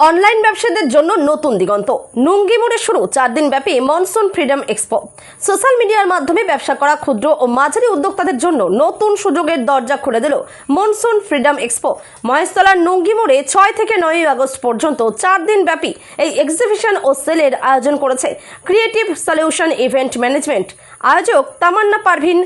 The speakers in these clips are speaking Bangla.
অনলাইন ব্যবসায়ীদের জন্য নতুন দিগন্ত। নুঙ্গি মোড়ে শুরু 4 দিন ব্যাপী মনসুন ফ্রিডম এক্সপো। সোশ্যাল মিডিয়ার মাধ্যমে ব্যবসা করা ক্ষুদ্র ও মাঝারি উদ্যোক্তাদের জন্য নতুন সুযোগের দরজা খুলে দিল মনসুন ফ্রিডম এক্সপো। মহেশতলার নুঙ্গি মোড়ে 6 থেকে 9 আগস্ট পর্যন্ত 4 দিন ব্যাপী এই এক্সিবিশন ও সেলের আয়োজন করেছে ক্রিয়েটিভ সলিউশন ইভেন্ট ম্যানেজমেন্ট। আয়োজক তামান্না পারভিন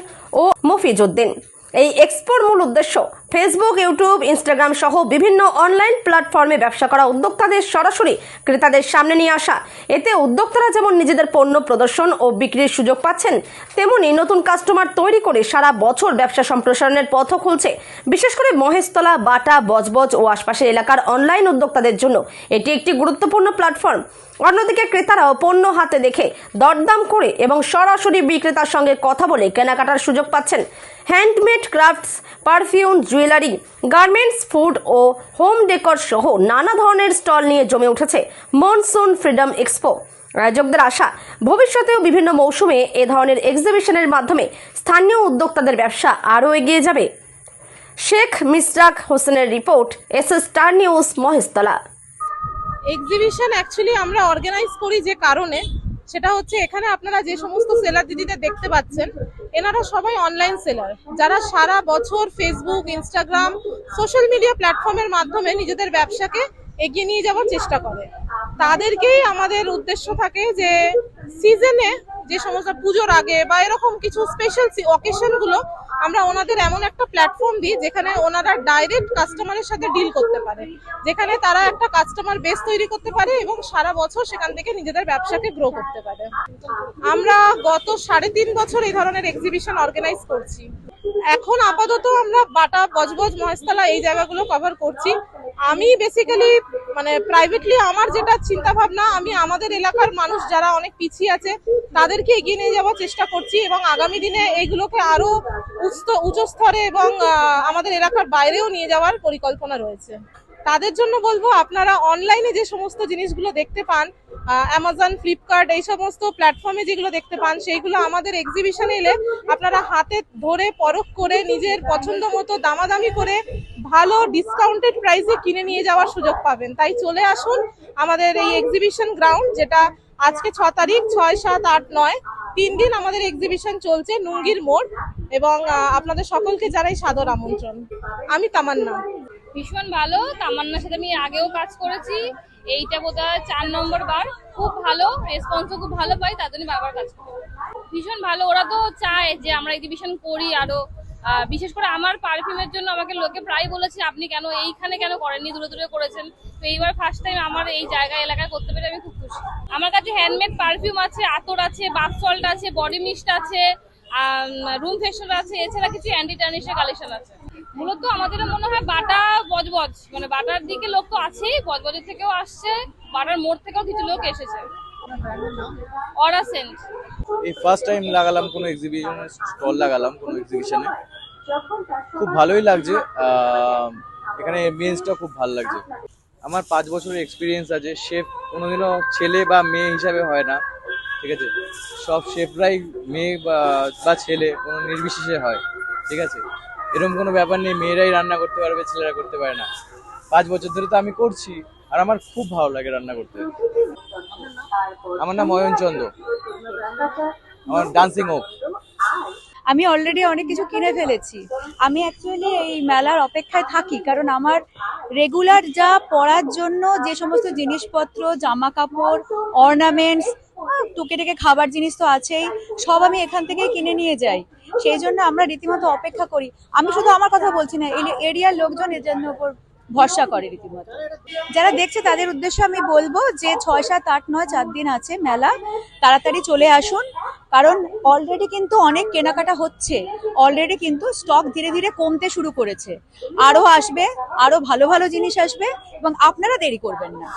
ও মফিজউদ্দিন। এই এক্সপোর মূল উদ্দেশ্য ফেসবুক, ইউটিউব, ইনস্টাগ্রাম সহ বিভিন্ন অনলাইন প্ল্যাটফর্মে ব্যবসা করা উদ্যোক্তাদের সরাসরি ক্রেতাদের সামনে নিয়ে আসা। এতে উদ্যোক্তারা যেমন নিজেদের পণ্য প্রদর্শন ও বিক্রির সুযোগ পাচ্ছেন, তেমনি নতুন কাস্টমার তৈরি করে সারা বছর ব্যবসা সম্প্রসারণের পথও খুলছে। বিশেষ করে মহেশতলা, বাটা, বজবজ ও আশপাশের এলাকার অনলাইন উদ্যোক্তাদের জন্য এটি একটি গুরুত্বপূর্ণ প্ল্যাটফর্ম। অন্যদিকে ক্রেতারাও পণ্য হাতে দেখে দরদাম করে এবং সরাসরি বিক্রেতার সঙ্গে কথা বলে কেনাকাটার সুযোগ পাচ্ছেন। Handmade crafts, perfume, jewellery, garments, food ও হোম ডেকর সহ নানা ধরনের স্টল নিয়ে জমে উঠেছে মনসুন ফ্রিডম এক্সপো। আয়োজকদের আশা, ভবিষ্যতেও বিভিন্ন মৌসুমে এ ধরনের এক্সিবিশনের মাধ্যমে স্থানীয় উদ্যোক্তাদের ব্যবসা আরও এগিয়ে যাবে। শেখ মিসরাক হোসেনের report, SS star news, Maheshtala. Exhibition actually আমরা অর্গানাইজ করি যে কারণে, সেটা হচ্ছে এখানে আপনারা যে সমস্ত সেলার দিদিদের দেখতে পাচ্ছেন, এনারা সবাই অনলাইন সেলার, যারা সারা বছর ফেসবুক, ইনস্টাগ্রাম, সোশ্যাল মিডিয়া প্ল্যাটফর্মের মাধ্যমে নিজেদের ব্যবসাকে এগিয়ে নিয়ে যাওয়ার চেষ্টা করে। তাদেরকেই আমাদের উদ্দেশ্য থাকে যে সিজনে, যে সমস্ত পুজোর আগে বা এরকম কিছু স্পেশাল অকেশনগুলো, আমরা ওনাদের এমন একটা প্ল্যাটফর্ম দিই যেখানে ওনারা ডাইরেক্ট কাস্টমারের সাথে ডিল করতে পারে, যেখানে তারা একটা কাস্টমার বেস তৈরি করতে পারে এবং সারা বছর সেখান থেকে নিজেদের ব্যবসাকে গ্রো করতে পারে। আমরা গত 3.5 বছর এই ধরনের এক্সিবিশন অর্গানাইজ করছি। এখন আপাতত আমরা বাটা, বজবজ, মহেশতলা এই জায়গাগুলো কভার করছি। আমি বেসিক্যালি প্রাইভেটলি আমার যেটা চিন্তা ভাবনা, আমি আমাদের এলাকার মানুষ যারা অনেক পিছিয়ে আছে তাদেরকে এগিয়ে নিয়ে যাওয়ার চেষ্টা করছি এবং আগামী দিনে এইগুলোকে আরো উচ্চ স্তরে এবং আমাদের এলাকার বাইরেও নিয়ে যাওয়ার পরিকল্পনা রয়েছে। তাদের জন্য বলবো, আপনারা অনলাইনে যে সমস্ত জিনিসগুলো দেখতে পান, অ্যামাজন, ফ্লিপকার্ট, এই সমস্ত প্ল্যাটফর্মে যেগুলো দেখতে পান, সেইগুলো আমাদের এক্সিবিশনে এলে আপনারা হাতে ধরে পরখ করে নিজের পছন্দ মতো দামাদামি করে ভালো ডিসকাউন্টেড প্রাইসে কিনে নিয়ে যাওয়ার সুযোগ পাবেন। তাই চলে আসুন আমাদের এই এক্সিবিশন গ্রাউন্ড, যেটা আজকে 6 তারিখ, 6, 7, 8, 9 3 দিন আমাদের এক্সিবিশন চলছে নুঙ্গির মোড়, এবং আপনাদের সকলকে জানাই সাদর আমন্ত্রণ। আমি তামান্না। ভীষণ ভালো। তামান্নার সাথে আমি আগেও কাজ করেছি, এইটা বোধহয় 4 নম্বর বার। খুব ভালো রেসপন্সও খুব ভালো পাই, তার জন্য বারবার কাজ করি। ভীষণ ভালো। ওরা তো চায় যে আমরা এক্সিবিশন করি আরো। বিশেষ করে আমার পারফিউমের জন্য আমাকে লোকে প্রায় বলেছে, আপনি কেন এইখানে কেন করেননি, দূরে দূরে করেছেন। তো এইবার ফার্স্ট টাইম আমার এই জায়গায় এলাকায় করতে পেরে আমি খুব খুশি। আমার কাছে হ্যান্ডমেড পারফিউম আছে, আতর আছে, বাথ সল্ট আছে, বডি মিস্ট আছে, রুম ফ্রেশনার আছে, এছাড়া কিছু অ্যান্টি টার্নিশের কালেকশন আছে। মূলত আমাদের মনে হয় বাটা, বজবজ, বাটার দিকে লোক তো আছেই, বজবজের থেকেও আসছে, বাটার মোড় থেকেও কিছু লোক এসেছে। অরা সেন্ট। এই ফার্স্ট টাইম লাগালাম কোনো এক্সিবিশনে, স্টল লাগালাম কোনো এক্সিবিশনে। খুব ভালোই লাগছে, এখানে এমবিয়েন্সটা খুব ভালো লাগছে। আমার 5 বছরের এক্সপিরিয়েন্স আছে। শেফ কোনোদিনও ছেলে বা মেয়ে হিসাবে হয় না, ঠিক আছে? সব শেফরাই মেয়ে বা ছেলে কোনো নির্বিশেষে হয়, ঠিক আছে? এরকম কোনো ব্যাপার নেই মেয়েরাই রান্না করতে পারবে, ছেলেরা করতে পারে না। 5 বছর ধরে তো আমি করছি, আর আমার খুব ভালো লাগে রান্না করতে। আমার নাম অয়ন চন্দ্র, আমার ডান্সিং হোক। আমি অলরেডি অনেক কিছু কিনে ফেলেছি। আমি অ্যাকচুয়ালি এই মেলার অপেক্ষায় থাকি, কারণ আমার রেগুলার যা পরার জন্য যে সমস্ত জিনিসপত্র, জামা কাপড়, অর্নামেন্টস, টুকে খাবার জিনিস তো আছেই, সব আমি এখান থেকেই কিনে নিয়ে যাই। সেই জন্য আমরা রীতিমতো অপেক্ষা করি। আমি শুধু আমার কথা বলছি না, এরিয়ার লোকজন এর জন্য উপর ভরসা করে রীতিমতো। যারা দেখছে তাদের উদ্দেশ্যে আমি বলবো যে 6, 7, 8, 9 4 দিন আছে মেলা, তাড়াতাড়ি চলে আসুন, কারণ অলরেডি কিন্তু অনেক কেনাকাটা হচ্ছে। অলরেডি কিন্তু স্টক ধীরে ধীরে কমতে শুরু করেছে, আরো আসবে, আরো ভালো ভালো জিনিস আসবে, এবং আপনারা দেরি করবেন না।